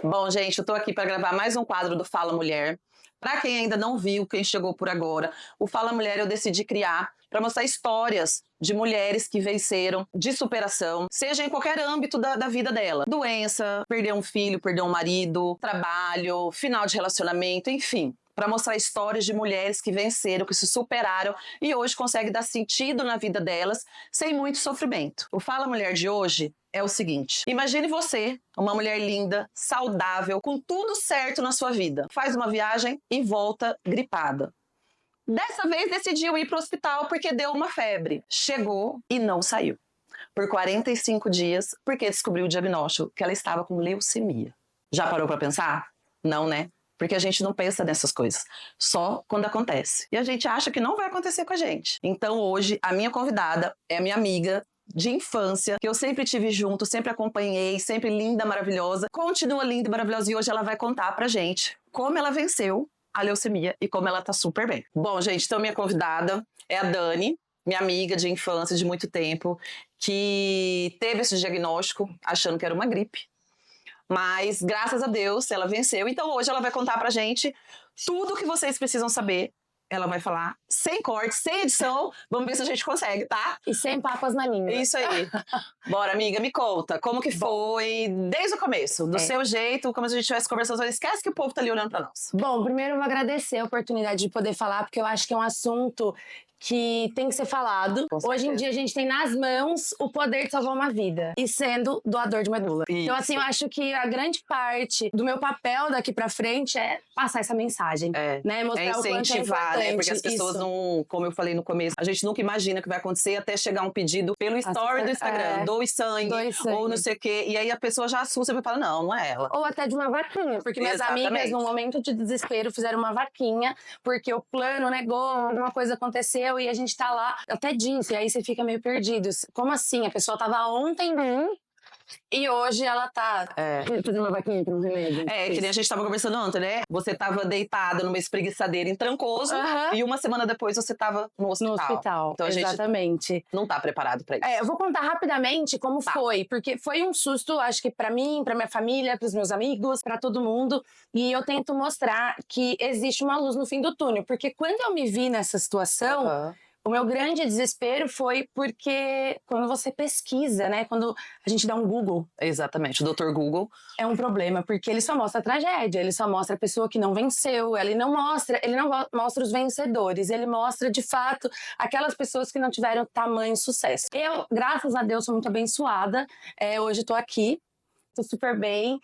Bom, gente, eu tô aqui para gravar mais um quadro do Fala Mulher. Para quem ainda não viu, quem chegou por agora, o Fala Mulher eu decidi criar para mostrar histórias de mulheres que venceram, de superação, seja em qualquer âmbito da vida dela. Doença, perder um filho, perder um marido, trabalho, final de relacionamento, enfim. Para mostrar histórias de mulheres que venceram, que se superaram e hoje conseguem dar sentido na vida delas sem muito sofrimento. O Fala Mulher de hoje é o seguinte: imagine você, uma mulher linda, saudável, com tudo certo na sua vida. Faz uma viagem e volta gripada. Dessa vez decidiu ir para o hospital porque deu uma febre. Chegou e não saiu. Por 45 dias, porque descobriu o diagnóstico que ela estava com leucemia. Já parou para pensar? Não, né? Porque a gente não pensa nessas coisas, só quando acontece. E a gente acha que não vai acontecer com a gente. Então hoje, a minha convidada é a minha amiga de infância, que eu sempre tive junto, sempre acompanhei, sempre linda, maravilhosa. Continua linda e maravilhosa e hoje ela vai contar pra gente como ela venceu a leucemia e como ela tá super bem. Bom, gente, então minha convidada é a Dani, minha amiga de infância de muito tempo, que teve esse diagnóstico achando que era uma gripe. Mas, graças a Deus, ela venceu. Então, hoje ela vai contar pra gente tudo o que vocês precisam saber. Ela vai falar sem corte, sem edição. Vamos ver se a gente consegue, tá? E sem papas na língua. Isso aí. Bora, amiga, me conta. Como que foi desde o começo? Do seu jeito, como se a gente estivesse conversando. Esquece que o povo tá ali olhando pra nós. Bom, primeiro eu vou agradecer a oportunidade de poder falar, porque eu acho que é um assunto que tem que ser falado. Hoje em dia a gente tem nas mãos o poder de salvar uma vida, e sendo doador de medula. Isso. Então assim, eu acho que a grande parte do meu papel daqui pra frente é passar essa mensagem, né? Mostrar é incentivar, né? Porque as pessoas não, como eu falei no começo, a gente nunca imagina que vai acontecer até chegar um pedido pelo story do Instagram, doe sangue, ou não sei o quê, e aí a pessoa já assusta e fala, não é ela. Ou até de uma vaquinha, porque minhas amigas, no momento de desespero, fizeram uma vaquinha, porque o plano negou, alguma coisa aconteceu, e a gente tá lá, até disso, e aí você fica meio perdido. Como assim? A pessoa tava ontem e hoje ela tá fazendo uma vaquinha pra um remédio. Que nem a gente tava conversando ontem, né? Você tava deitada numa espreguiçadeira em Trancoso e uma semana depois você tava no hospital. No hospital, então, exatamente. A gente não tá preparado pra isso. Eu vou contar rapidamente como foi, porque foi um susto, acho que pra mim, pra minha família, pros meus amigos, pra todo mundo. E eu tento mostrar que existe uma luz no fim do túnel, porque quando eu me vi nessa situação... O meu grande desespero foi porque quando você pesquisa, né? Quando a gente dá um Google. Exatamente, o Dr. Google. É um problema, porque ele só mostra a tragédia, ele só mostra a pessoa que não venceu, ele não mostra os vencedores, ele mostra, de fato, aquelas pessoas que não tiveram tamanho sucesso. Eu, graças a Deus, sou muito abençoada. Hoje estou aqui. Tô super bem,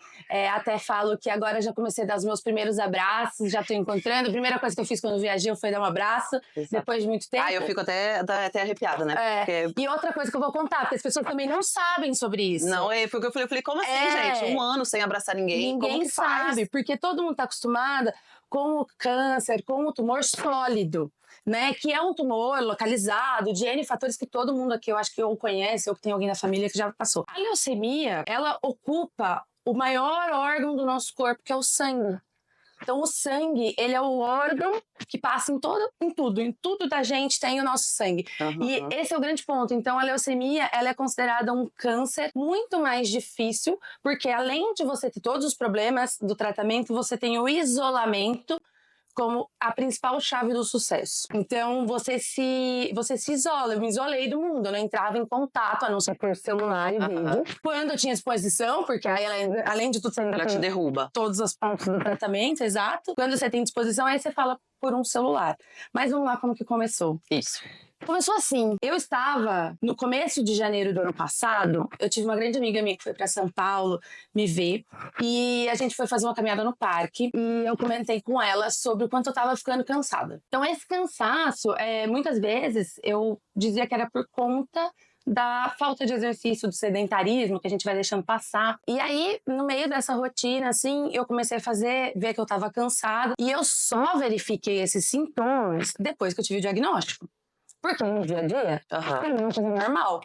até falo que agora já comecei a dar os meus primeiros abraços, já tô encontrando. A primeira coisa que eu fiz quando viajei foi dar um abraço, depois de muito tempo. Eu fico até arrepiada, né? Porque... E outra coisa que eu vou contar, porque as pessoas também não sabem sobre isso. Não, foi o que eu falei, como assim, gente? Um ano sem abraçar ninguém, ninguém como que sabe, faz? Porque todo mundo tá acostumado com o câncer, com o tumor sólido, né? Que é um tumor localizado, de N fatores que todo mundo aqui, eu acho que ou conhece, ou que tem alguém na família que já passou. A leucemia, ela ocupa o maior órgão do nosso corpo, que é o sangue. Então, o sangue, ele é o órgão que passa em tudo da gente tem o nosso sangue. E esse é o grande ponto. Então, a leucemia, ela é considerada um câncer muito mais difícil, porque além de você ter todos os problemas do tratamento, você tem o isolamento como a principal chave do sucesso. Então, você se isola. Eu me isolei do mundo, eu não entrava em contato, a não ser por celular e vídeo. Quando eu tinha exposição, porque aí, além de tudo, você ela te derruba. Todos os pontos do tratamento, exato. Quando você tem disposição, aí você fala por um celular. Mas vamos lá como que começou. Isso. Começou assim, eu estava no começo de janeiro do ano passado, eu tive uma grande amiga minha que foi para São Paulo me ver e a gente foi fazer uma caminhada no parque e eu comentei com ela sobre o quanto eu estava ficando cansada. Então esse cansaço, muitas vezes eu dizia que era por conta da falta de exercício, do sedentarismo que a gente vai deixando passar. E aí, no meio dessa rotina, assim, eu comecei a ver que eu estava cansada e eu só verifiquei esses sintomas depois que eu tive o diagnóstico. Porque no dia a dia, é uma coisa normal.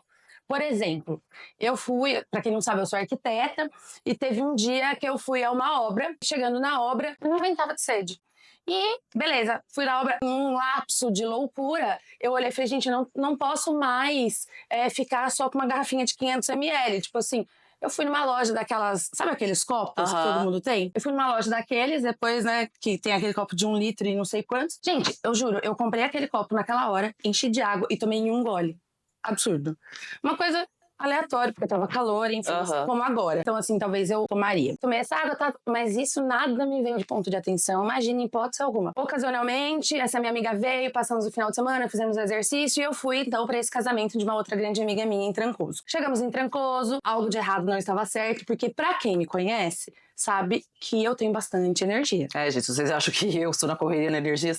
Por exemplo, eu fui, pra quem não sabe, eu sou arquiteta, e teve um dia que eu fui a uma obra, chegando na obra, eu não aguentava de sede. E, beleza, fui na obra, num lapso de loucura, eu olhei e falei, gente, não posso mais ficar só com uma garrafinha de 500 ml, tipo assim, Eu fui numa loja daquelas, sabe aqueles copos que todo mundo tem? Eu fui numa loja daqueles, depois, né, que tem aquele copo de 1 litro e não sei quantos. Gente, eu juro, eu comprei aquele copo naquela hora, enchi de água e tomei em um gole. Absurdo. Uma coisa aleatória, porque tava calor, enfim, como agora. Então, assim, talvez eu tomaria. Tomei essa água, tá? Mas isso nada me vem de ponto de atenção. Imagina, em hipótese alguma. Ocasionalmente, essa minha amiga veio, passamos o final de semana, fizemos exercício e eu fui, então, pra esse casamento de uma outra grande amiga minha em Trancoso. Chegamos em Trancoso, algo de errado não estava certo, porque pra quem me conhece, sabe que eu tenho bastante energia. Gente, vocês acham que eu sou na correria na energia?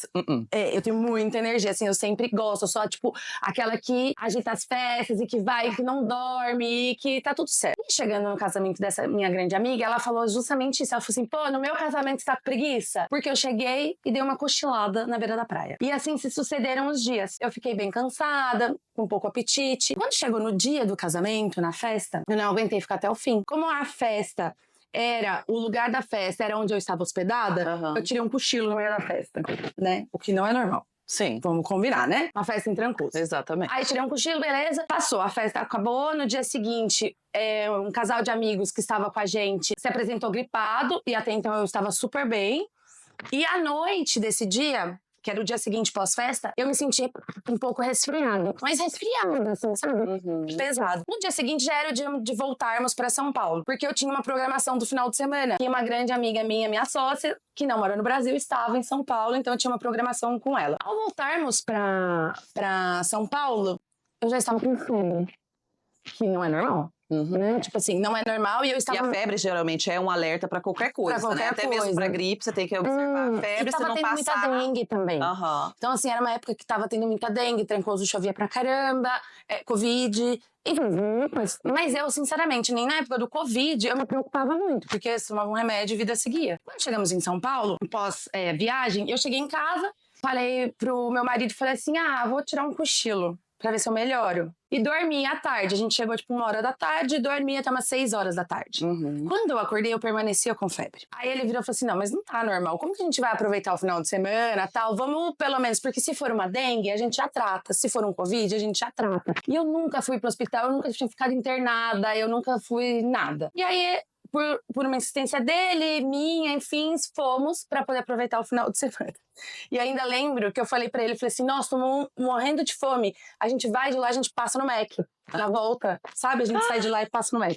Eu tenho muita energia, assim, eu sempre gosto. Eu sou, tipo, aquela que agita as festas e que vai, que não dorme e que tá tudo certo. E chegando no casamento dessa minha grande amiga, ela falou justamente isso. Ela falou assim, pô, no meu casamento você tá com preguiça? Porque eu cheguei e dei uma cochilada na beira da praia. E assim se sucederam os dias. Eu fiquei bem cansada, com pouco apetite. Quando chegou no dia do casamento, na festa, eu não aguentei ficar até o fim. Como a festa era, o lugar da festa era onde eu estava hospedada, eu tirei um cochilo no meio da festa, né? O que não é normal. Sim. Vamos combinar, né? Uma festa em Trancoso. Exatamente. Aí tirei um cochilo, beleza. Passou, a festa acabou. No dia seguinte, um casal de amigos que estava com a gente se apresentou gripado. E até então eu estava super bem. E à noite desse dia, que era o dia seguinte pós-festa, eu me senti um pouco resfriada. Mas resfriada, assim, sabe? Pesado. No dia seguinte já era o dia de voltarmos pra São Paulo. Porque eu tinha uma programação do final de semana. E uma grande amiga minha sócia, que não mora no Brasil, estava em São Paulo. Então eu tinha uma programação com ela. Ao voltarmos pra São Paulo, eu já estava com febre. Que não é normal. Né? Tipo assim, não é normal e eu estava... E a febre geralmente é um alerta pra qualquer coisa, pra qualquer né? Até coisa. mesmo pra gripe, você tem que observar a febre, se não tava tendo passar... muita dengue também. Então, assim, era uma época que tava tendo muita dengue, Trancoso chovia pra caramba, Covid... Enfim, mas eu, sinceramente, nem na época do Covid, eu me preocupava muito, porque eu tomava um remédio e vida seguia. Quando chegamos em São Paulo, após viagem, eu cheguei em casa, falei pro meu marido, falei assim, vou tirar um cochilo pra ver se eu melhoro. E dormi à tarde. A gente chegou, tipo, 1h da tarde e dormi até umas 6h da tarde. Quando eu acordei, eu permanecia com febre. Aí ele virou e falou assim, não, mas não tá normal. Como que a gente vai aproveitar o final de semana, tal? Vamos, pelo menos, porque se for uma dengue, a gente já trata. Se for um Covid, a gente já trata. E eu nunca fui pro hospital, eu nunca tinha ficado internada, eu nunca fui nada. E aí... Por uma insistência dele, minha, enfim, fomos pra poder aproveitar o final de semana. E ainda lembro que eu falei pra ele, falei assim, nossa, tô morrendo de fome. A gente vai de lá, a gente passa no Mac. Na volta, sabe? A gente sai de lá e passa no Mac.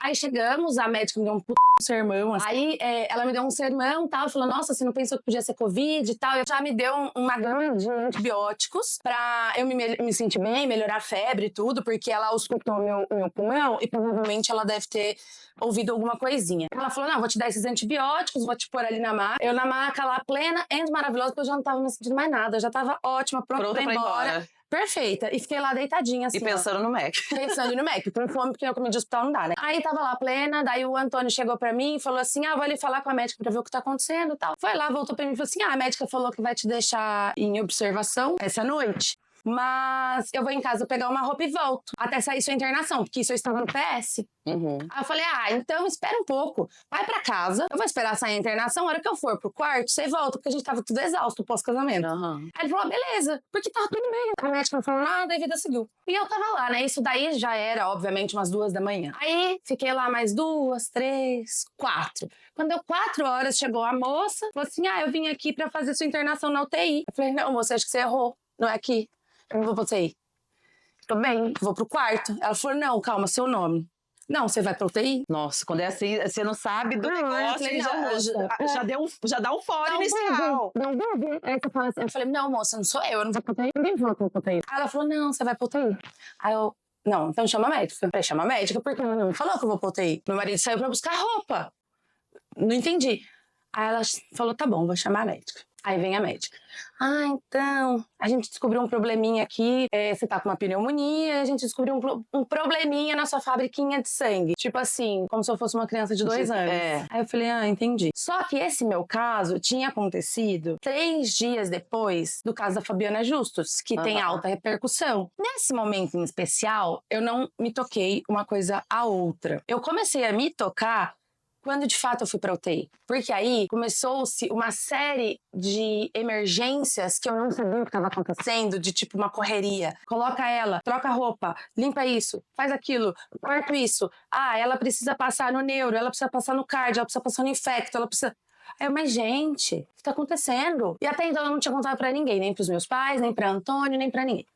Aí chegamos, a médica me deu um puta sermão. Assim. Aí ela me deu um sermão e tal, falou, nossa, você não pensou que podia ser Covid e tal. E já me deu uma gama de antibióticos pra eu me sentir bem, melhorar a febre e tudo, porque ela auscultou meu pulmão e provavelmente ela deve ter ouvido alguma coisinha. Ela falou, não, vou te dar esses antibióticos, vou te pôr ali na maca. Eu na maca lá, plena, maravilhosa, porque eu já não tava me sentindo mais nada. Eu já tava ótima, pronta pra ir embora. Perfeita. E fiquei lá deitadinha, assim. E pensando no Mac. Pensando no Mac. Com fome, porque eu comi de hospital não dá, né? Aí tava lá plena, daí o Antônio chegou pra mim e falou assim, vou ali falar com a médica pra ver o que tá acontecendo e tal. Foi lá, voltou pra mim e falou assim, a médica falou que vai te deixar em observação essa noite. Mas eu vou em casa pegar uma roupa e volto. Até sair sua internação, porque isso eu estava no PS. Aí eu falei, então espera um pouco. Vai pra casa, eu vou esperar sair a internação. A hora que eu for pro quarto, você volta, porque a gente tava tudo exausto pós-casamento. Aí ele falou, beleza, porque tava tudo bem. A médica não falou nada e a vida seguiu. E eu tava lá, né? Isso daí já era, obviamente, umas 2 da manhã. Aí fiquei lá mais 2, 3, 4. Quando deu 4 horas, chegou a moça, falou assim, eu vim aqui pra fazer sua internação na UTI. Eu falei, não, moça, acho que você errou, não é aqui. Eu não vou pra UTI. Tô bem, vou pro quarto. Ela falou, não, calma, seu nome. Não, você vai pra UTI? Nossa, quando é assim, você não sabe do negócio, falei, já dá um fora inicial. Eu falei, não, moça, não sou eu não vou pra UTI. Ninguém falou que eu vou pra UTI. Aí ela falou, não, você vai pra UTI. Aí eu, não, então chama a médica. Eu falei, chama a médica, porque ela não me falou que eu vou pra UTI. Meu marido saiu pra buscar roupa. Não entendi. Aí ela falou, tá bom, vou chamar a médica. Aí vem a médica. Então, a gente descobriu um probleminha aqui, você tá com uma pneumonia, a gente descobriu um probleminha na sua fabriquinha de sangue. Tipo assim, como se eu fosse uma criança de 2 anos. Aí eu falei, entendi. Só que esse meu caso tinha acontecido 3 dias depois do caso da Fabiana Justus, que tem alta repercussão. Nesse momento em especial, eu não me toquei uma coisa a outra. Eu comecei a me tocar quando de fato eu fui pra UTI. Porque aí começou-se uma série de emergências que eu não sabia o que estava acontecendo, de tipo uma correria. Coloca ela, troca a roupa, limpa isso, faz aquilo, quarto isso. Ah, ela precisa passar no neuro, ela precisa passar no cardio, ela precisa passar no infecto, ela precisa... Aí eu, mas gente, o que tá acontecendo? E até então eu não tinha contado pra ninguém, nem pros meus pais, nem pra Antônio, nem pra ninguém.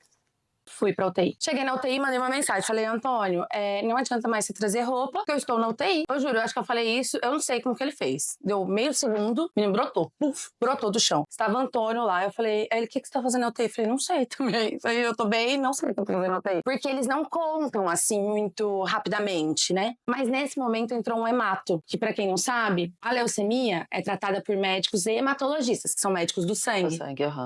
Fui pra UTI. Cheguei na UTI, mandei uma mensagem. Falei, Antônio, não adianta mais você trazer roupa, porque eu estou na UTI. Eu juro, eu acho que eu falei isso, eu não sei como que ele fez. Deu meio segundo, o menino brotou. Puf, brotou do chão. Estava Antônio lá, eu falei, ele, o que você tá fazendo na UTI? Eu falei, não sei também. Falei, eu tô bem, não sei o que eu tô fazendo na UTI. Porque eles não contam, assim, muito rapidamente, né? Mas nesse momento entrou um hemato, que pra quem não sabe, a leucemia é tratada por médicos e hematologistas, que são médicos do sangue.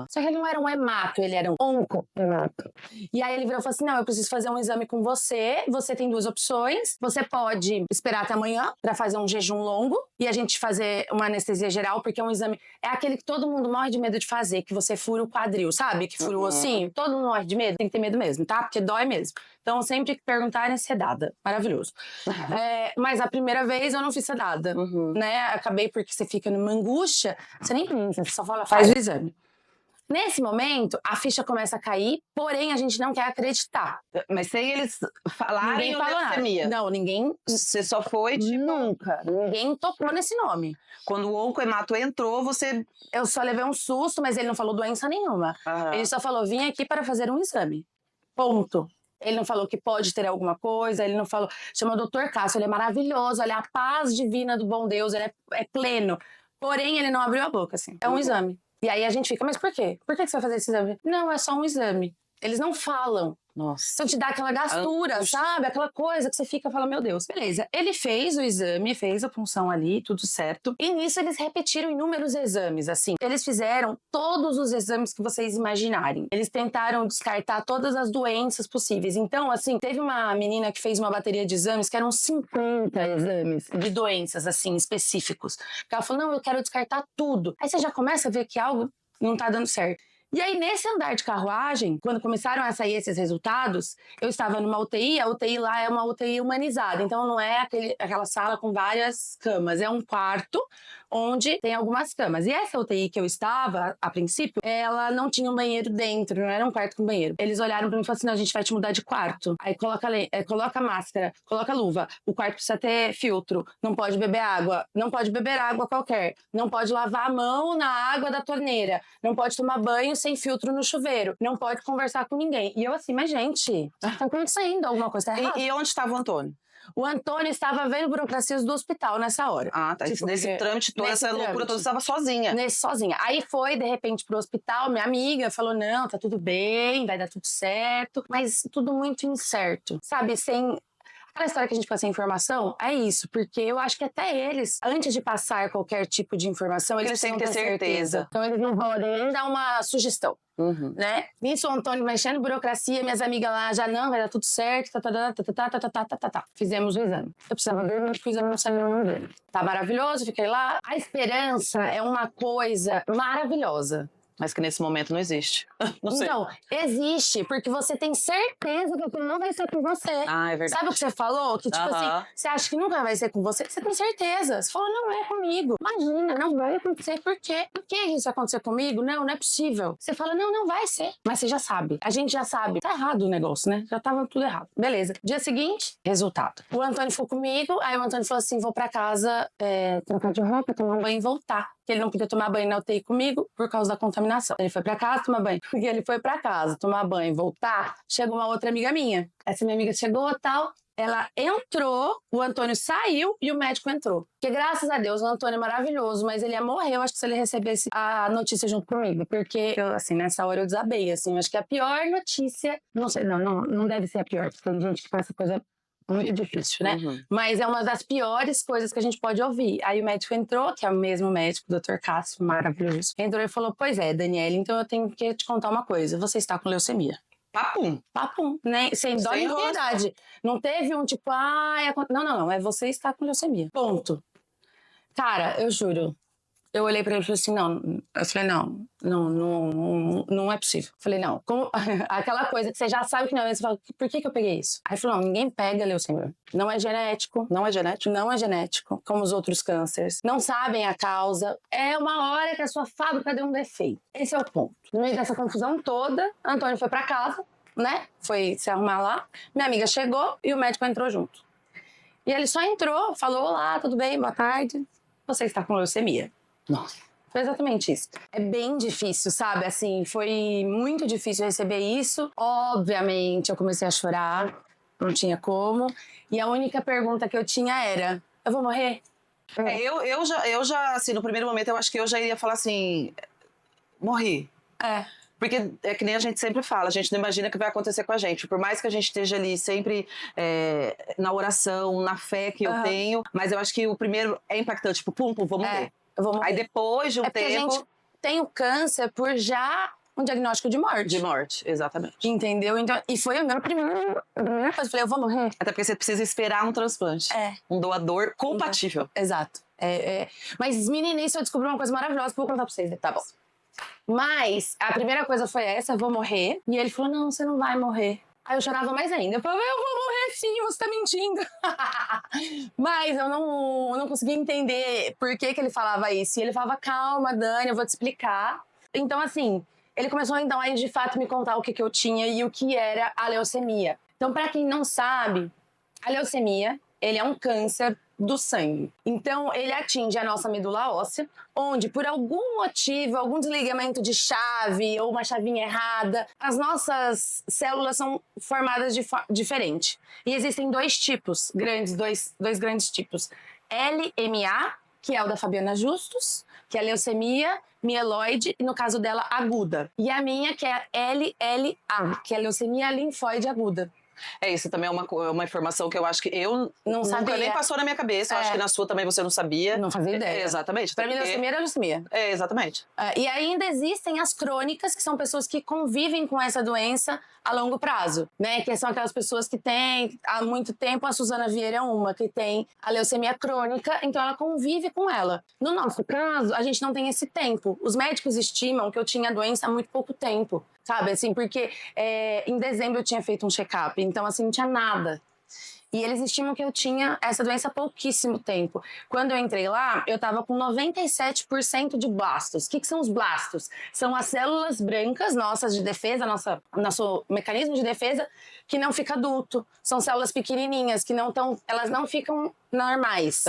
Só que ele não era um hemato, ele era um onco-hemato. E aí ele virou e falou assim, não, eu preciso fazer um exame com você, você tem duas opções, você pode esperar até amanhã pra fazer um jejum longo e a gente fazer uma anestesia geral, porque é um exame, é aquele que todo mundo morre de medo de fazer, que você fura o quadril, sabe? Que fura o ossinho, todo mundo morre de medo, tem que ter medo mesmo, tá? Porque dói mesmo. Então sempre que perguntarem, sedada, maravilhoso. Mas a primeira vez eu não fiz sedada, né? Acabei porque você fica numa angústia, você nem pensa, você só fala, faz o exame. Nesse momento, a ficha começa a cair, porém a gente não quer acreditar. Mas sem eles falarem Ninguém falou leucemia. nada. Não, ninguém... Você só foi, tipo... Nunca. Ninguém tocou nesse nome. Quando o oncohemato entrou, você... Eu só levei um susto, mas ele não falou doença nenhuma. Ele só falou, vim aqui para fazer um exame. Ponto. Ele não falou que pode ter alguma coisa, ele não falou... Chama o Dr. Cássio, ele é maravilhoso, ele é a paz divina do bom Deus, ele é pleno. Porém, ele não abriu a boca, assim. É um exame. E aí a gente fica, mas por quê? Por que você vai fazer esse exame? Não, é só um exame. Eles não falam. Nossa. Então te dá aquela gastura, sabe? Aquela coisa que você fica e fala, meu Deus. Beleza, ele fez o exame, fez a punção ali, tudo certo. E nisso eles repetiram inúmeros exames, assim. Eles fizeram todos os exames que vocês imaginarem. Eles tentaram descartar todas as doenças possíveis. Então, assim, teve uma menina que fez uma bateria de exames que eram 50 exames de doenças, assim, específicos. Porque ela falou, não, eu quero descartar tudo. Aí você já começa a ver que algo não tá dando certo. E aí, nesse andar de carruagem, quando começaram a sair esses resultados, eu estava numa UTI, a UTI lá é uma UTI humanizada, então não é aquela sala com várias camas, é um quarto onde tem algumas camas. E essa UTI que eu estava, a princípio, ela não tinha um banheiro dentro, não era um quarto com banheiro. Eles olharam pra mim e falaram assim, não, a gente vai te mudar de quarto. Aí coloca máscara, coloca luva, o quarto precisa ter filtro, não pode beber água, não pode beber água qualquer, não pode lavar a mão na água da torneira, não pode tomar banho sem filtro no chuveiro, não pode conversar com ninguém. E eu assim, mas gente, tá acontecendo alguma coisa, tá errada. E onde estava o Antônio? O Antônio estava vendo burocracias do hospital nessa hora. Ah, tá. Tipo, nesse trâmite todo, essa loucura toda, você estava sozinha. Sozinha. Aí foi, de repente, pro hospital, minha amiga falou, não, tá tudo bem, vai dar tudo certo. Mas tudo muito incerto, sabe? Sem... Aquela história que a gente fica sem informação, é isso. Porque eu acho que até eles, antes de passar qualquer tipo de informação, eles têm que ter certeza. Então eles não podem nem dar uma sugestão. Né? Nisso o Antônio mexendo em burocracia, minhas amigas lá já não, vai dar tudo certo, Fizemos o exame. Eu precisava ver, mas fiz o exame. Tá maravilhoso, fiquei lá. A esperança é uma coisa maravilhosa. Mas que nesse momento não existe. Não sei. Então, existe, porque você tem certeza que aquilo não vai ser com você. Ah, é verdade. Sabe o que você falou? Que, tipo assim, você acha que nunca vai ser com você? Você tem certeza. Você falou, não é comigo. Imagina, não vai acontecer. Por quê? Por que isso vai acontecer comigo? Não, não é possível. Você fala, não, não vai ser. Mas você já sabe. A gente já sabe. Tá errado o negócio, né? Já tava tudo errado. Beleza. Dia seguinte, resultado. O Antônio foi comigo, aí o Antônio falou assim, vou pra casa trocar de roupa, tomar um banho e voltar. Que ele não podia tomar banho na UTI comigo por causa da contaminação. Ele foi pra casa tomar banho. Porque ele foi pra casa tomar banho e voltar, chegou uma outra amiga minha. Essa minha amiga chegou e tal. Ela entrou, o Antônio saiu e o médico entrou. Porque graças a Deus o Antônio é maravilhoso, mas ele ia morrer, eu acho que se ele recebesse a notícia junto comigo. Porque, eu, assim, nessa hora eu desabei, assim. Eu acho que a pior notícia... Não sei, não deve ser a pior. Porque tem gente que passa coisa... muito difícil, né? Mas é uma das piores coisas que a gente pode ouvir. Aí o médico entrou, que é o mesmo médico, o Dr. Cássio, maravilhoso. Entrou e falou, pois é, Daniela, então eu tenho que te contar uma coisa. Você está com leucemia. Papum. Papum, né? Sem dó nem piedade. Não teve um tipo, não. É você está com leucemia. Ponto. Cara, eu juro. Eu olhei pra ele e falei assim, não. Eu falei, não é possível. Eu falei, não. Como... Aquela coisa que você já sabe que não é. Você fala, por que eu peguei isso? Aí ele falou, não, ninguém pega leucemia. Não é genético. Não é genético? Não é genético, como os outros cânceres. Não sabem a causa. É uma hora que a sua fábrica deu um defeito. Esse é o ponto. No meio dessa confusão toda, Antônio foi pra casa, né? Foi se arrumar lá. Minha amiga chegou e o médico entrou junto. E ele só entrou, falou, olá, tudo bem, boa tarde. Você está com leucemia. Nossa. Foi exatamente isso. É bem difícil, sabe? Assim, foi muito difícil receber isso. Obviamente, eu comecei a chorar. Não tinha como. E a única pergunta que eu tinha era, eu vou morrer? Eu já, assim, no primeiro momento, eu acho que eu já iria falar assim, morri. É. Porque é que nem a gente sempre fala, a gente não imagina o que vai acontecer com a gente. Por mais que a gente esteja ali sempre na oração, na fé que eu tenho, mas eu acho que o primeiro é impactante, tipo, pum, vou morrer. Eu vou morrer. Aí depois de um porque tempo... a gente tem o câncer por já um diagnóstico de morte. De morte, exatamente. Entendeu? Então, e foi a minha primeira coisa. Eu falei, eu vou morrer. Até porque você precisa esperar um transplante. Um doador compatível. Exato. Mas, menina, isso eu descobri uma coisa maravilhosa que eu vou contar pra vocês. Tá bom. Mas a primeira coisa foi essa, eu vou morrer. E ele falou, não, você não vai morrer. Aí eu chorava mais ainda. Eu falei, eu vou morrer sim, você tá mentindo. Mas eu não conseguia entender por que ele falava isso. E ele falava, calma, Dani, eu vou te explicar. Então, assim, ele começou então a de fato me contar o que eu tinha e o que era a leucemia. Então, pra quem não sabe, a leucemia, ele é um câncer do sangue. Então, ele atinge a nossa medula óssea, onde, por algum motivo, algum desligamento de chave ou uma chavinha errada, as nossas células são formadas diferente. E existem dois tipos, dois grandes tipos. LMA, que é o da Fabiana Justus, que é a leucemia mieloide, e no caso dela, aguda. E a minha, que é a LLA, que é a leucemia linfóide aguda. Isso também é uma informação que eu acho que eu não sabia. Nunca nem passou na minha cabeça. Eu acho que na sua também você não sabia. Não fazia ideia. Exatamente. Pra mim, leucemia era leucemia. Exatamente. E ainda existem as crônicas, que são pessoas que convivem com essa doença a longo prazo, né? Que são aquelas pessoas que têm há muito tempo. A Suzana Vieira é uma que tem a leucemia crônica, então ela convive com ela. No nosso caso, a gente não tem esse tempo. Os médicos estimam que eu tinha a doença há muito pouco tempo, sabe? Assim, porque em dezembro eu tinha feito um check-up, então assim, não tinha nada. E eles estimam que eu tinha essa doença há pouquíssimo tempo. Quando eu entrei lá, eu tava com 97% de blastos. O que são os blastos? São as células brancas nossas de defesa, nosso mecanismo de defesa, que não fica adulto. São células pequenininhas, que elas não ficam normais.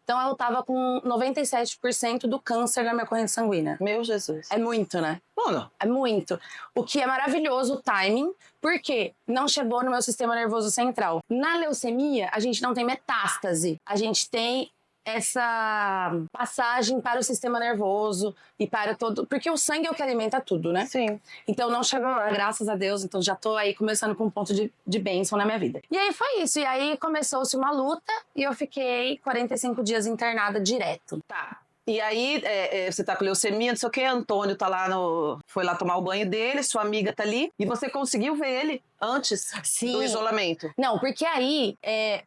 Então eu tava com 97% do câncer na minha corrente sanguínea. Meu Jesus. É muito, né? Mano. É muito. O que é maravilhoso, o timing, porque não chegou no meu sistema nervoso central. Na leucemia, a gente não tem metástase. A gente tem essa passagem para o sistema nervoso e para todo... Porque o sangue é o que alimenta tudo, né? Sim. Então não chegou lá, graças a Deus. Então já tô aí começando com um ponto de bênção na minha vida. E aí foi isso. E aí começou-se uma luta e eu fiquei 45 dias internada direto. Tá. E aí, você tá com leucemia, não sei o que, Antônio tá lá foi lá tomar o banho dele, sua amiga tá ali, e você conseguiu ver ele antes do isolamento. Não, porque aí,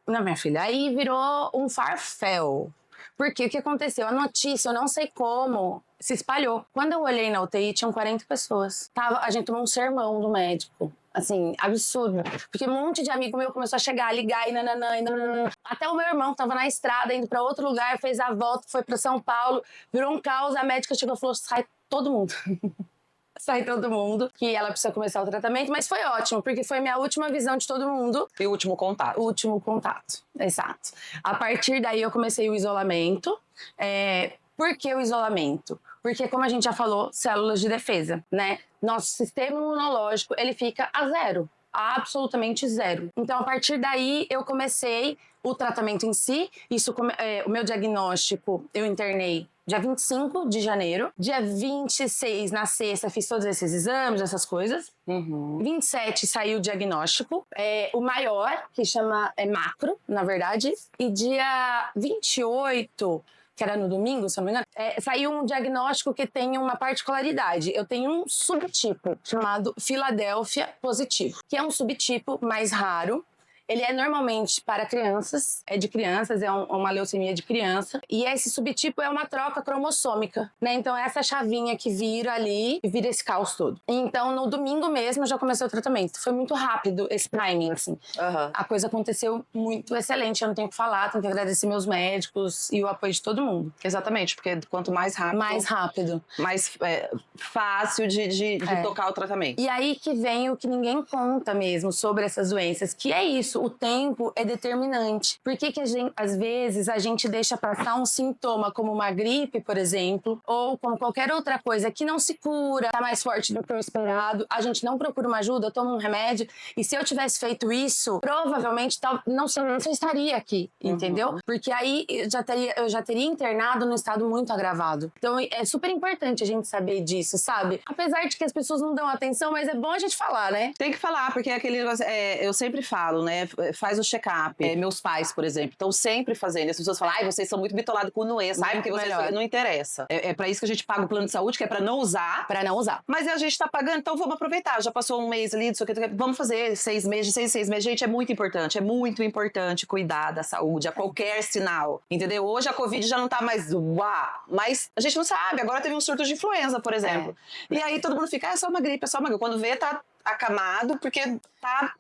não, minha filha, aí virou um farfel. Porque o que aconteceu? A notícia, eu não sei como, se espalhou. Quando eu olhei na UTI, tinham 40 pessoas. A gente tomou um sermão do médico. Assim, absurdo. Porque um monte de amigo meu começou a chegar, a ligar e nananã, e nananã. Até o meu irmão tava na estrada, indo pra outro lugar, fez a volta, foi pra São Paulo, virou um caos. A médica chegou e falou, sai todo mundo. Sai todo mundo, que ela precisa começar o tratamento. Mas foi ótimo, porque foi minha última visão de todo mundo. E o último contato. O último contato, exato. A partir daí eu comecei o isolamento. Por que o isolamento? Porque, como a gente já falou, células de defesa, né? Nosso sistema imunológico, ele fica a zero. Absolutamente zero. Então, a partir daí, eu comecei o tratamento em si. O meu diagnóstico, eu internei dia 25 de janeiro. Dia 26, na sexta, fiz todos esses exames, essas coisas. 27 saiu o diagnóstico. O maior, que chama macro, na verdade. E dia 28... que era no domingo, se eu não me engano, saiu um diagnóstico que tem uma particularidade. Eu tenho um subtipo chamado Filadélfia positivo, que é um subtipo mais raro ele é normalmente para crianças, é de crianças, uma leucemia de criança. E esse subtipo é uma troca cromossômica, né? Então é essa chavinha que vira ali e vira esse caos todo. Então no domingo mesmo eu já comecei o tratamento. Foi muito rápido esse timing, assim. A coisa aconteceu muito excelente, eu não tenho o que falar, tenho que agradecer meus médicos e o apoio de todo mundo. Exatamente, porque quanto mais rápido... Mais rápido. Mais fácil de tocar o tratamento. E aí que vem o que ninguém conta mesmo sobre essas doenças, que é isso, o tempo é determinante. Por que às vezes a gente deixa passar um sintoma como uma gripe, por exemplo, ou como qualquer outra coisa que não se cura, tá mais forte do que o esperado, a gente não procura uma ajuda, toma um remédio, e se eu tivesse feito isso, provavelmente não estaria aqui, entendeu? Porque aí eu já teria internado num estado muito agravado. Então é super importante a gente saber disso, sabe? Apesar de que as pessoas não dão atenção, mas é bom a gente falar, né? Tem que falar, porque é aquele negócio, eu sempre falo, né? Faz o check-up. Meus pais, por exemplo, estão sempre fazendo. As pessoas falam, vocês são muito bitolados com doença, sabe? Porque vocês não interessa. É pra isso que a gente paga o plano de saúde, que é pra não usar. Pra não usar. Mas a gente tá pagando, então vamos aproveitar. Já passou um mês ali, vamos fazer 6 meses, 6 meses. Gente, é muito importante cuidar da saúde a qualquer sinal, entendeu? Hoje a Covid já não tá mais mas a gente não sabe. Agora teve um surto de influenza, por exemplo. E aí todo mundo fica, é só uma gripe, é só uma gripe. Quando vê, tá acamado, porque tá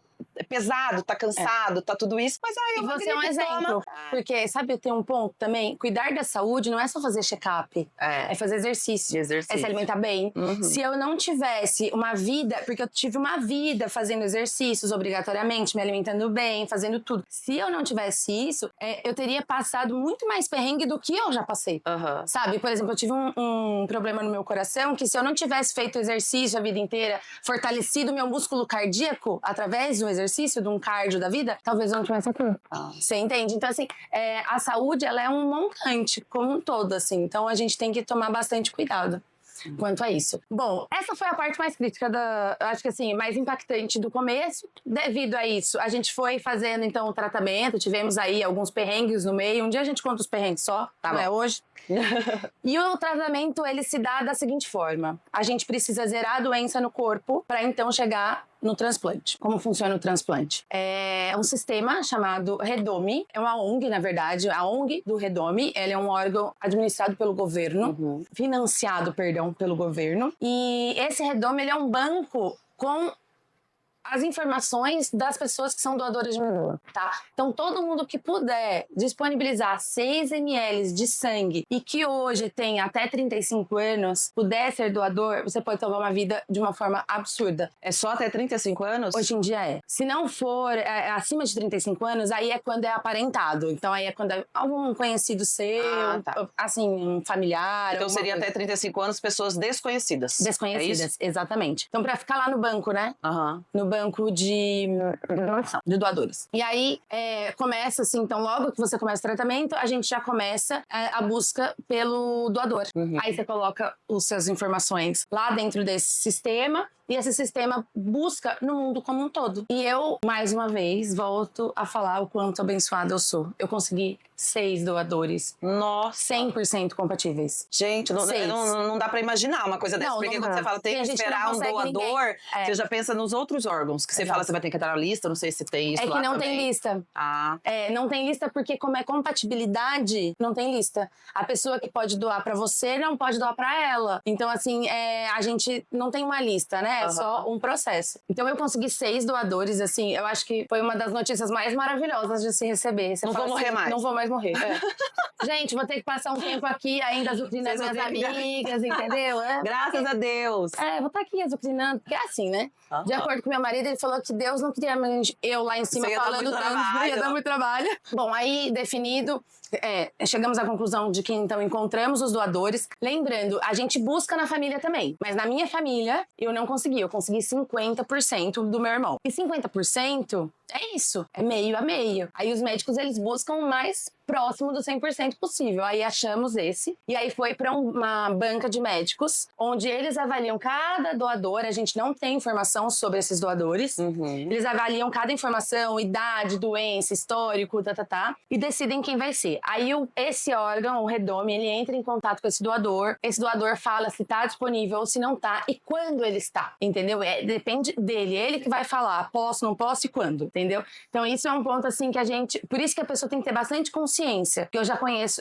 pesado, tá cansado, tá tudo isso, mas aí e você é um exemplo, porque sabe, tem um ponto também, cuidar da saúde não é só fazer check-up, é fazer exercício, é se alimentar bem. Se eu não tivesse uma vida, porque eu tive uma vida fazendo exercícios obrigatoriamente, me alimentando bem, fazendo tudo, se eu não tivesse isso, eu teria passado muito mais perrengue do que eu já passei, sabe? Por exemplo, eu tive um problema no meu coração que se eu não tivesse feito exercício a vida inteira, fortalecido meu músculo cardíaco através do exercício, de um cardio da vida, talvez eu não tivesse aqui. Você entende? Então, assim, a saúde, ela é um montante como um todo, assim. Então, a gente tem que tomar bastante cuidado quanto a isso. Bom, essa foi a parte mais crítica acho que assim, mais impactante do começo. Devido a isso, a gente foi fazendo, então, o tratamento, tivemos aí alguns perrengues no meio. Um dia a gente conta os perrengues só, não é hoje. E o tratamento, ele se dá da seguinte forma. A gente precisa zerar a doença no corpo para então chegar no transplante. Como funciona o transplante? É um sistema chamado Redome. É uma ONG, na verdade. A ONG do Redome, ele é um órgão administrado pelo governo, financiado, perdão, pelo governo. E esse Redome, ele é um banco com as informações das pessoas que são doadoras de medula, tá? Então, todo mundo que puder disponibilizar 6 ml de sangue e que hoje tem até 35 anos, puder ser doador, você pode salvar uma vida de uma forma absurda. É só até 35 anos? Hoje em dia é. Se não for acima de 35 anos, aí é quando é aparentado. Então, aí é quando é algum conhecido seu, assim, um familiar. Então, seria até 35 anos pessoas desconhecidas. Desconhecidas, exatamente. Então, pra ficar lá no banco, né? No banco de doadores. E aí, começa assim, então logo que você começa o tratamento, a gente já começa a busca pelo doador. Aí você coloca as suas informações lá dentro desse sistema e esse sistema busca no mundo como um todo. E eu, mais uma vez, volto a falar o quanto abençoada eu sou. Eu consegui 6 doadores. Nossa! 100% compatíveis. Gente, não dá pra imaginar uma coisa dessa. Porque quando você fala tem que esperar um doador, você já pensa nos outros órgãos. Que você fala, você vai ter que entrar na lista, não sei se tem isso lá também. É que não tem lista. Não tem lista porque como é compatibilidade, não tem lista. A pessoa que pode doar pra você não pode doar pra ela. Então, assim, a gente não tem uma lista, né? É só um processo. Então, eu consegui 6 doadores, assim, eu acho que foi uma das notícias mais maravilhosas de se receber. Você não vou morrer mais. Não vou mais morrer. Gente, vou ter que passar um tempo aqui ainda azucrinando minhas amigas, entendeu? Graças a Deus. Vou estar aqui azucrinando, porque é assim, né? De acordo com meu marido, ele falou que Deus não queria eu lá em cima falando tanto, não ia dar muito trabalho. Bom, aí definido, chegamos à conclusão de que então encontramos os doadores. Lembrando, a gente busca na família também, mas na minha família eu não consegui, eu consegui 50% do meu irmão. E 50% é isso, é meio a meio. Aí os médicos, eles buscam o mais próximo do 100% possível. Aí achamos esse. E aí foi para uma banca de médicos, onde eles avaliam cada doador. A gente não tem informação sobre esses doadores. Eles avaliam cada informação, idade, doença, histórico, e decidem quem vai ser. Aí esse órgão, o Redome, ele entra em contato com esse doador. Esse doador fala se tá disponível ou se não tá e quando ele está, entendeu? Depende dele. Ele que vai falar posso, não posso e quando, entendeu? entendeu? Então isso é um ponto assim que a gente... Por isso que a pessoa tem que ter bastante consciência.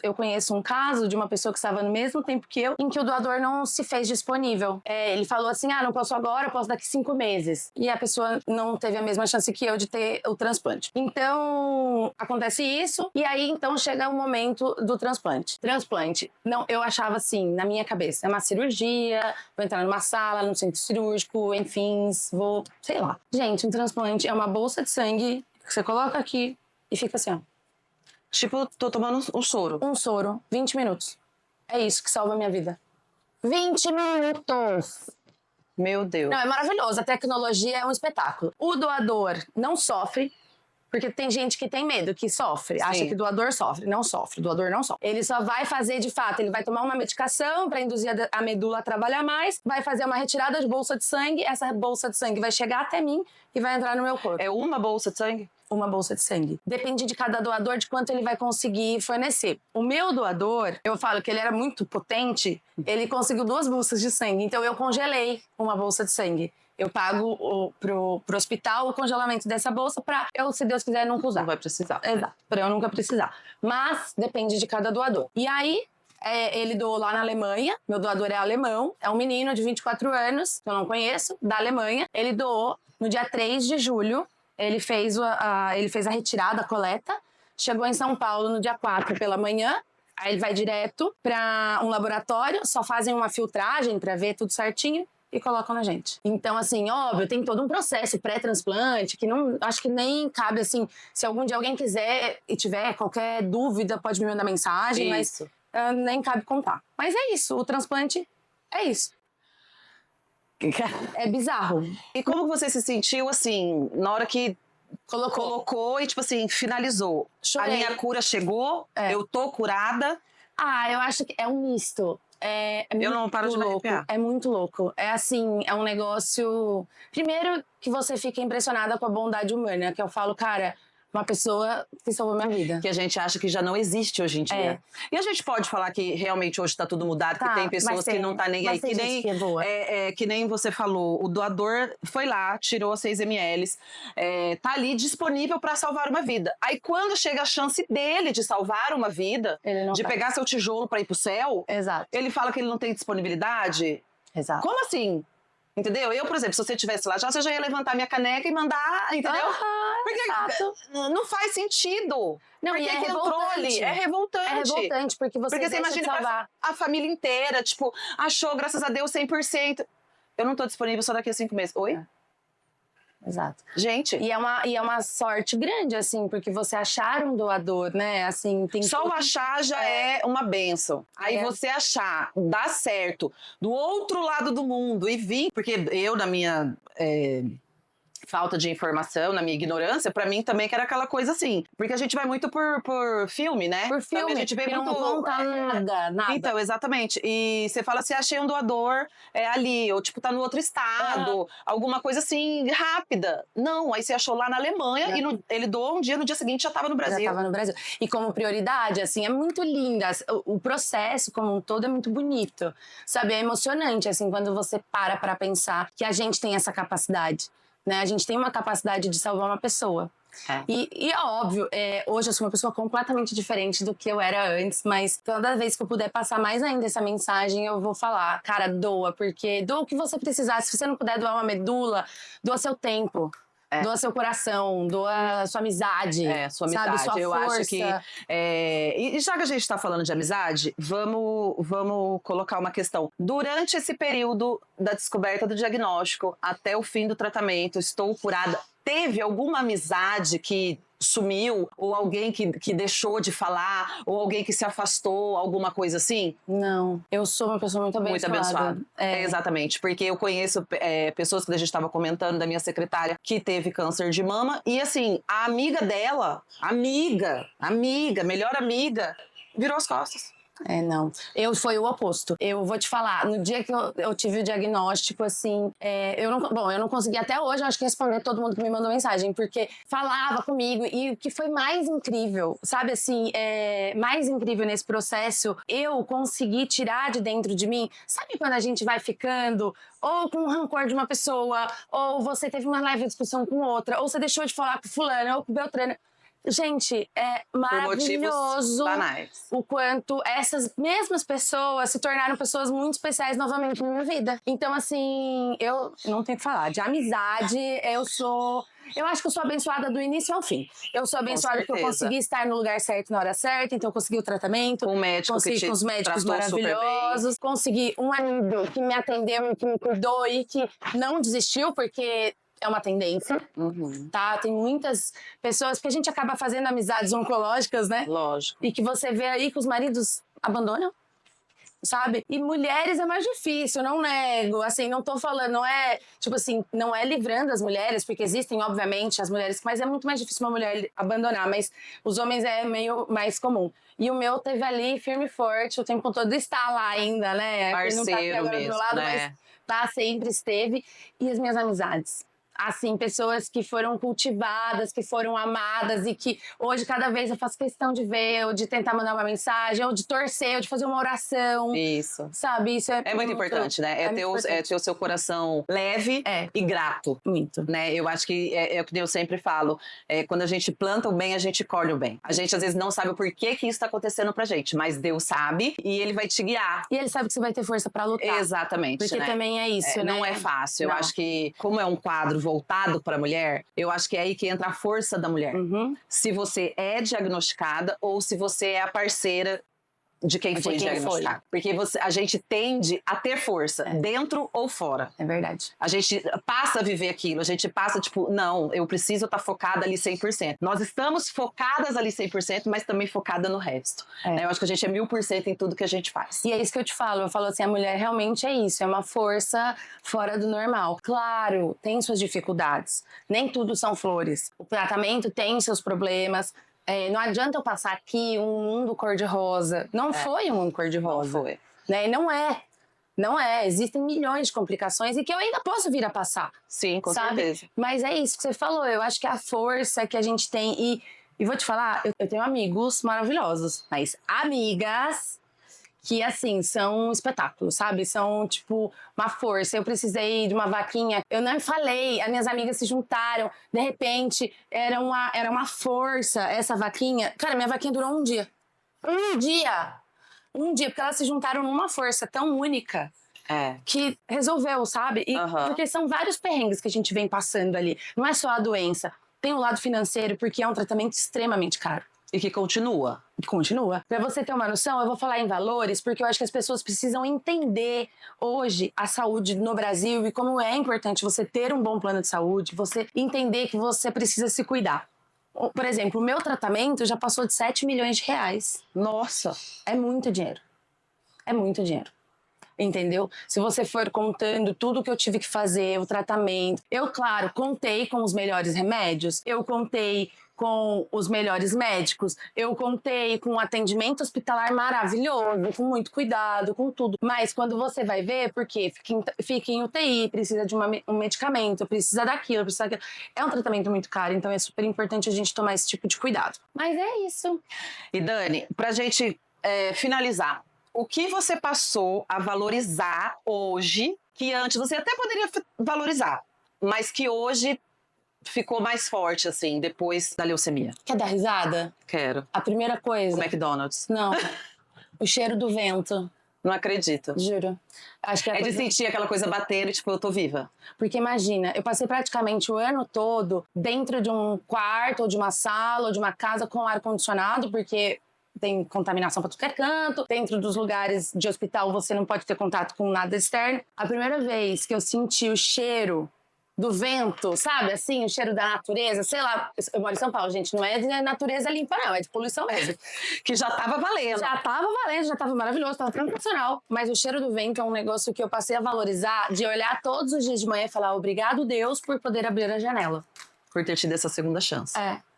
Eu conheço um caso de uma pessoa que estava no mesmo tempo que eu, em que o doador não se fez disponível. Ele falou assim, não posso agora, eu posso daqui 5 meses. E a pessoa não teve a mesma chance que eu de ter o transplante. Então, acontece isso, e aí então chega o momento do transplante. Transplante, não, eu achava assim, na minha cabeça, é uma cirurgia, vou entrar numa sala, num centro cirúrgico, enfim, vou, sei lá. Gente, um transplante é uma bolsa de sangue que você coloca aqui e fica assim, ó. Tipo, tô tomando um soro. Um soro, 20 minutos. É isso que salva a minha vida. 20 minutos! Meu Deus. Não, é maravilhoso. A tecnologia é um espetáculo. O doador não sofre, porque tem gente que tem medo, que sofre. Sim. Acha que o doador sofre. Não sofre. O doador não sofre. Ele só vai fazer, de fato, ele vai tomar uma medicação para induzir a medula a trabalhar mais, vai fazer uma retirada de bolsa de sangue, essa bolsa de sangue vai chegar até mim e vai entrar no meu corpo. É uma bolsa de sangue? Uma bolsa de sangue. Depende de cada doador, de quanto ele vai conseguir fornecer. O meu doador, eu falo que ele era muito potente, ele conseguiu 2 bolsas de sangue. Então eu congelei uma bolsa de sangue. Eu pago pro hospital o congelamento dessa bolsa pra eu, se Deus quiser, nunca usar. Não vai precisar. Exato, pra eu nunca precisar. Mas depende de cada doador. E aí, ele doou lá na Alemanha, meu doador é alemão, é um menino de 24 anos, que eu não conheço, da Alemanha. Ele doou no dia 3 de julho, ele fez a retirada, a coleta, chegou em São Paulo no dia 4 pela manhã, aí ele vai direto para um laboratório, só fazem uma filtragem para ver tudo certinho e colocam na gente. Então, assim, óbvio, tem todo um processo pré-transplante que não, acho que nem cabe, assim, se algum dia alguém quiser e tiver qualquer dúvida, pode me mandar mensagem, Isso. mas nem cabe contar. Mas é isso, o transplante é isso. É bizarro. E como você se sentiu, assim, na hora que colocou e, tipo assim, finalizou? Chorei. A minha cura chegou, eu tô curada. Eu acho que é um misto. Eu não paro de me louco. arrepiar. É muito louco. É assim, é um negócio... Primeiro que você fica impressionada com a bondade humana, que eu falo, cara, uma pessoa que salvou minha vida. Que a gente acha que já não existe hoje em dia. E a gente pode falar que realmente hoje tá tudo mudado, que tem pessoas que não tá nem aí, que nem você falou. O doador foi lá, tirou 6 ml, tá ali disponível para salvar uma vida. Aí quando chega a chance dele de salvar uma vida, de pegar seu tijolo para ir pro céu, Exato. ele fala que ele não tem disponibilidade. Exato. Como assim? Entendeu? Eu, por exemplo, se você estivesse lá, você já ia levantar minha caneca e mandar, entendeu? Porque exato. não faz sentido. Não, porque e é que entrou ali é revoltante. É revoltante, porque você imagina salvar a família inteira, tipo, achou, graças a Deus, 100%. Eu não tô disponível só daqui a 5 meses. Oi? Exato. Gente. E é uma sorte grande, assim, porque você achar um doador, né? Assim, tem só o achar já é uma bênção. Aí você achar, dar certo, do outro lado do mundo e vir. Porque eu, na minha falta de informação, na minha ignorância, pra mim também que era aquela coisa assim. Porque a gente vai muito por filme, né? Por filme. Também a gente vê muito... não conta nada. Então, exatamente. E você fala assim, achei um doador ali, ou tipo, tá no outro estado, alguma coisa assim, rápida. Não, aí você achou lá na Alemanha e ele doou um dia, no dia seguinte já tava no Brasil. Já tava no Brasil. E como prioridade, assim, é muito linda. O processo como um todo é muito bonito, sabe? É emocionante, assim, quando você para pra pensar que a gente tem essa capacidade. Né? A gente tem uma capacidade de salvar uma pessoa. E é óbvio, hoje eu sou uma pessoa completamente diferente do que eu era antes, mas toda vez que eu puder passar mais ainda essa mensagem, eu vou falar, cara, doa, porque doa o que você precisar. Se você não puder doar uma medula, doa seu tempo. Doa seu coração, doa sua amizade. Sua amizade. Sabe? Sua eu força. acho que. E já que a gente está falando de amizade, vamos colocar uma questão. Durante esse período da descoberta do diagnóstico até o fim do tratamento, estou curada. Teve alguma amizade que sumiu? Ou alguém que deixou de falar? Ou alguém que se afastou? Alguma coisa assim? Não. Eu sou uma pessoa muito abençoada. Muito abençoada. Exatamente. Porque eu conheço pessoas que a gente estava comentando, da minha secretária, que teve câncer de mama. E assim, a amiga dela, melhor amiga, virou as costas. Não. Foi o oposto. Eu vou te falar, no dia que eu tive o diagnóstico, assim, eu não consegui até hoje, eu acho que responder todo mundo que me mandou mensagem, porque falava comigo, e o que foi mais incrível, sabe assim, mais incrível nesse processo, eu consegui tirar de dentro de mim, sabe quando a gente vai ficando, ou com rancor de uma pessoa, ou você teve uma leve discussão com outra, ou você deixou de falar com fulano ou com Beltrano. Gente, é maravilhoso o quanto essas mesmas pessoas se tornaram pessoas muito especiais novamente na minha vida. Então, assim, eu não tenho o que falar. De amizade, eu acho que eu sou abençoada do início ao fim. Eu sou abençoada porque eu consegui estar no lugar certo na hora certa, então eu consegui o tratamento. Com o médico consegui com os médicos maravilhosos. Consegui um amigo que me atendeu e que me cuidou e que não desistiu, porque é uma tendência, tá? Tem muitas pessoas que a gente acaba fazendo amizades oncológicas, né? Lógico. E que você vê aí que os maridos abandonam, sabe? E mulheres é mais difícil, não nego. Assim, não tô falando, não é, tipo assim, não é livrando as mulheres, porque existem, obviamente, as mulheres, mas é muito mais difícil uma mulher abandonar, mas os homens é meio mais comum. E o meu teve ali, firme e forte, o tempo todo está lá ainda, né? Parceiro não tá aqui agora mesmo, do meu lado, né? mas tá, sempre esteve. E as minhas amizades. Assim, pessoas que foram cultivadas, que foram amadas e que hoje cada vez eu faço questão de ver, ou de tentar mandar uma mensagem, ou de torcer, ou de fazer uma oração. Isso. Sabe? Isso é muito importante, né? É ter o seu coração leve e grato. Muito. Né? Eu acho que é o que eu sempre falo. Quando a gente planta o bem, a gente colhe o bem. A gente às vezes não sabe o porquê que isso está acontecendo pra gente, mas Deus sabe e Ele vai te guiar. E Ele sabe que você vai ter força pra lutar. Exatamente. Porque também é isso, né? Não é fácil. Não. Eu acho que, como é um quadro voltado para a mulher, eu acho que é aí que entra a força da mulher. Se você é diagnosticada ou se você é a parceira de quem foi diagnosticado. Porque a gente tende a ter força, dentro ou fora. É verdade. A gente passa a viver aquilo, a gente passa, tipo, não, eu preciso estar focada ali 100%. Nós estamos focadas ali 100%, mas também focada no resto. Né? Eu acho que a gente é 1000% em tudo que a gente faz. E é isso que eu te falo, eu falo assim, a mulher realmente é isso, é uma força fora do normal. Claro, tem suas dificuldades, nem tudo são flores. O tratamento tem seus problemas. Não adianta eu passar aqui um mundo cor-de-rosa. Não foi um mundo cor-de-rosa. Não foi. Né? Não é. Existem milhões de complicações e que eu ainda posso vir a passar. Sim, com certeza. Mas é isso que você falou. Eu acho que a força que a gente tem... E vou te falar, eu tenho amigos maravilhosos. Mas amigas... que, assim, são um espetáculo, sabe? São, tipo, uma força. Eu precisei de uma vaquinha. Eu não falei, as minhas amigas se juntaram. De repente, era uma força, essa vaquinha. Cara, minha vaquinha durou um dia. Um dia, porque elas se juntaram numa força tão única. Que resolveu, sabe? Porque são vários perrengues que a gente vem passando ali. Não é só a doença. Tem o lado financeiro, porque é um tratamento extremamente caro. E que continua. Continua. Pra você ter uma noção, eu vou falar em valores, porque eu acho que as pessoas precisam entender hoje a saúde no Brasil e como é importante você ter um bom plano de saúde, você entender que você precisa se cuidar. Por exemplo, o meu tratamento já passou de 7 milhões de reais. Nossa! É muito dinheiro. É muito dinheiro. Entendeu? Se você for contando tudo que eu tive que fazer, o tratamento... Eu, claro, contei com os melhores remédios, eu contei com os melhores médicos, eu contei com um atendimento hospitalar maravilhoso, com muito cuidado, com tudo. Mas quando você vai ver, porque fica em UTI, precisa de um medicamento, precisa daquilo, precisa daquilo. É um tratamento muito caro, então é super importante a gente tomar esse tipo de cuidado. Mas é isso. E Dani, pra gente finalizar, o que você passou a valorizar hoje, que antes você até poderia valorizar, mas que hoje ficou mais forte, assim, depois da leucemia? Quer dar risada? Quero. A primeira coisa... O McDonald's. Não. O cheiro do vento. Não acredito. Juro. Acho que de sentir aquela coisa batendo, tipo, eu tô viva. Porque imagina, eu passei praticamente o ano todo dentro de um quarto, ou de uma sala, ou de uma casa com ar-condicionado, porque... tem contaminação para tudo que é canto. Dentro dos lugares de hospital, você não pode ter contato com nada externo. A primeira vez que eu senti o cheiro do vento, sabe? Assim, o cheiro da natureza. Sei lá, eu moro em São Paulo, gente. Não é de natureza limpa, não. É de poluição mesmo. Que já tava valendo. Já tava maravilhoso, tava sensacional. Mas o cheiro do vento é um negócio que eu passei a valorizar, de olhar todos os dias de manhã e falar obrigado, Deus, por poder abrir a janela. Por ter tido essa segunda chance.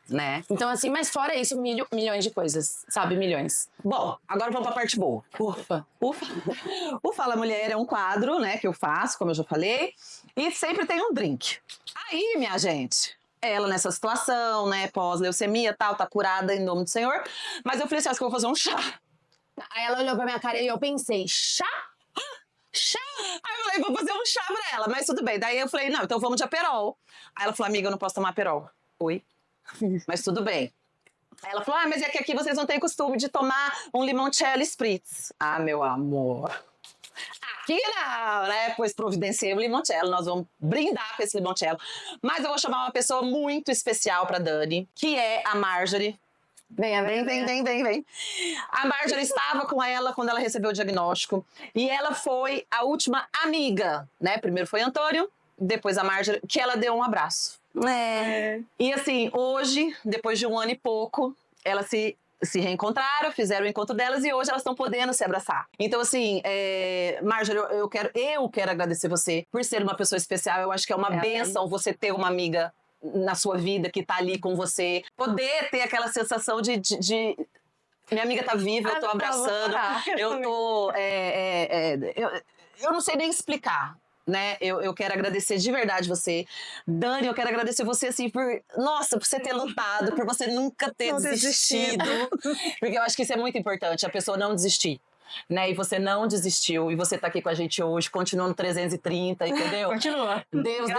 né? Então, assim, mas fora isso, milhões de coisas, sabe? Milhões. Bom, agora vamos pra parte boa. Ufa. O Fala Mulher é um quadro, né, que eu faço, como eu já falei, e sempre tem um drink. Aí, minha gente, ela nessa situação, né, pós-leucemia e tal, tá curada em nome do Senhor, mas eu falei assim, acho que eu vou fazer um chá. Aí ela olhou pra minha cara e eu pensei, chá? Chá! Aí eu falei, vou fazer um chá pra ela, mas tudo bem. Daí eu falei, não, então vamos de Aperol. Aí ela falou, amiga, eu não posso tomar Aperol. Oi? Mas tudo bem. Aí ela falou, mas é que aqui vocês não têm costume de tomar um limoncello spritz. Ah, meu amor. Aqui não, né? Pois providenciei um limoncello, nós vamos brindar com esse limoncello. Mas eu vou chamar uma pessoa muito especial pra Dani, que é a Marjorie. Vem. A Marjorie estava com ela quando ela recebeu o diagnóstico. E ela foi a última amiga, né? Primeiro foi Antônio, depois a Marjorie, que ela deu um abraço. E assim, hoje, depois de 1 ano e pouco, elas se reencontraram, fizeram o encontro delas e hoje elas estão podendo se abraçar. Então, assim, Marjorie, eu quero agradecer você por ser uma pessoa especial. Eu acho que é uma bênção você ter uma amiga na sua vida que tá ali com você. Poder ter aquela sensação de minha amiga tá viva, eu tô abraçando, eu tô... eu não sei nem explicar. Né? Eu quero agradecer de verdade você. Dani, eu quero agradecer você assim por você ter lutado, por você nunca ter desistido. Porque eu acho que isso é muito importante, a pessoa não desistir. Né? E você não desistiu, e você tá aqui com a gente hoje, continua no 330, entendeu? Continua. Deus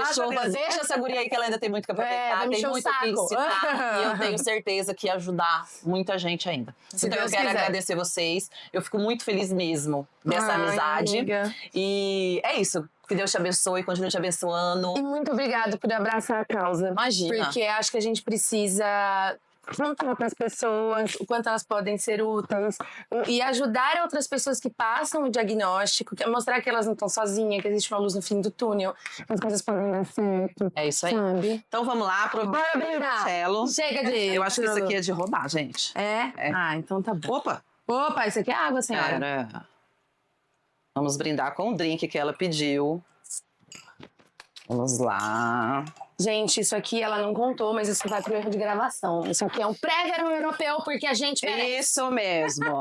deixa essa guria aí que ela ainda tem muito que aproveitar, tem muito que ensinar, e eu tenho certeza que ia ajudar muita gente ainda. Se então Deus eu quero quiser. agradecer vocês, eu fico muito feliz mesmo dessa amizade. Amiga. E é isso. Que Deus te abençoe, continue te abençoando. E muito obrigada por abraçar a causa. Imagina. Porque acho que a gente precisa contar para as pessoas o quanto elas podem ser úteis e ajudar outras pessoas que passam o diagnóstico, mostrar que elas não estão sozinhas, que existe uma luz no fim do túnel, que as coisas podem dar certo. É isso aí. Sabe? Então vamos lá, Bora brindar. Chega de... Eu acho que isso aqui é de roubar, gente. É? Ah, então tá bom. Opa, isso aqui é água, senhora. Vamos brindar com o drink que ela pediu. Vamos lá. Gente, isso aqui ela não contou, mas isso vai pro erro de gravação. Isso aqui é um pré-verão europeu, porque a gente merece. Isso mesmo.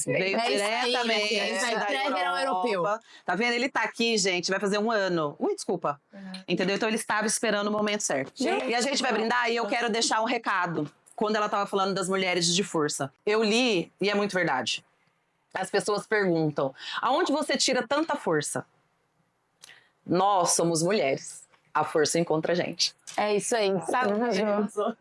Veio diretamente. Pré-verão europeu. Tá vendo? Ele tá aqui, gente, vai fazer 1 ano. Ui, desculpa. Entendeu? Então ele estava esperando o momento certo. E a gente vai brindar e eu quero deixar um recado. Quando ela tava falando das mulheres de força. Eu li, e é muito verdade. As pessoas perguntam, aonde você tira tanta força? Nós somos mulheres. A força encontra a gente. É isso aí. Sabe? Isso.